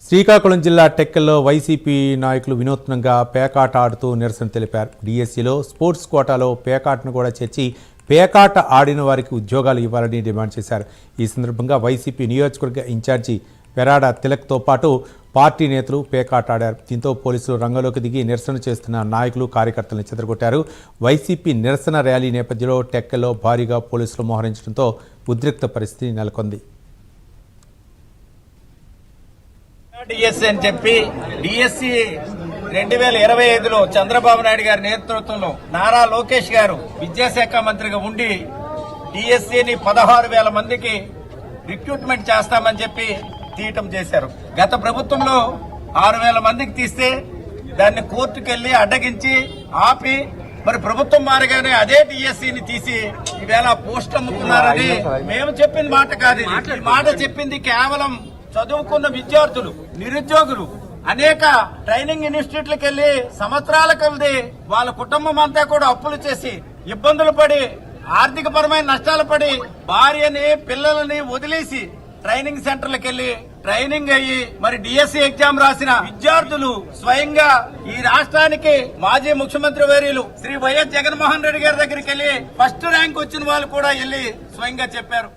శ్రీకాకుళం జిల్లా టెక్కల్లో వైసీపీ నాయకులు వినూత్నంగా పేకాట ఆడుతూ నిరసన తెలిపారు. డిఎస్సిలో స్పోర్ట్స్ కోటాలో పేకాటను కూడా చేర్చి పేకాట ఆడిన వారికి ఉద్యోగాలు ఇవ్వాలని డిమాండ్ చేశారు. ఈ సందర్భంగా వైసీపీ నియోజకవర్గ ఇన్ఛార్జి పెరాడ తిలక్తో పాటు పార్టీ నేతలు పేకాట ఆడారు. దీంతో పోలీసులు రంగంలోకి దిగి నిరసన చేస్తున్న నాయకులు కార్యకర్తలను చెదరగొట్టారు. వైసీపీ నిరసన ర్యాలీ నేపథ్యంలో టెక్కల్లో భారీగా పోలీసులు మోహరించడంతో ఉద్రిక్త పరిస్థితి నెలకొంది. డిఎస్సి అని చెప్పి డిఎస్సి 2025లో చంద్రబాబు నాయుడు గారి నేతృత్వంలో నారా లోకేష్ గారు విద్యాశాఖ మంత్రిగా ఉండి డిఎస్సిని 16,000 మందికి రిక్రూట్మెంట్ చేస్తామని చెప్పి తీయటం చేశారు. గత ప్రభుత్వంలో 6,000 మందికి తీస్తే దాన్ని కోర్టుకెళ్లి అడ్డగించి ఆపి మరి ప్రభుత్వం మారగానే అదే డిఎస్సిని తీసి ఈవేళ పోస్ట్ అమ్ముకున్నారని మేము చెప్పిన మాట కాదు. ఈ మాట చెప్పింది కేవలం చదువుకున్న విద్యార్థులు, నిరుద్యోగులు, అనేక ట్రైనింగ్ ఇన్స్టిట్యూట్లకు వెళ్లి సంవత్సరాల కొలది వాళ్ళ కుటుంబం అంతా కూడా అప్పులు చేసి ఇబ్బందులు పడి ఆర్థిక పరమైన నష్టాలు పడి భార్యని పిల్లలని వదిలేసి ట్రైనింగ్ సెంటర్లకు వెళ్లి ట్రైనింగ్ అయ్యి మరి డిఎస్సి ఎగ్జామ్ రాసిన విద్యార్థులు స్వయంగా ఈ రాష్ట్రానికి మాజీ ముఖ్యమంత్రి వర్యులు శ్రీ వైఎస్ జగన్మోహన్ రెడ్డి గారి దగ్గరికి వెళ్లి ఫస్ట్ ర్యాంక్ వచ్చిన వాళ్ళు కూడా వెళ్లి స్వయంగా చెప్పారు.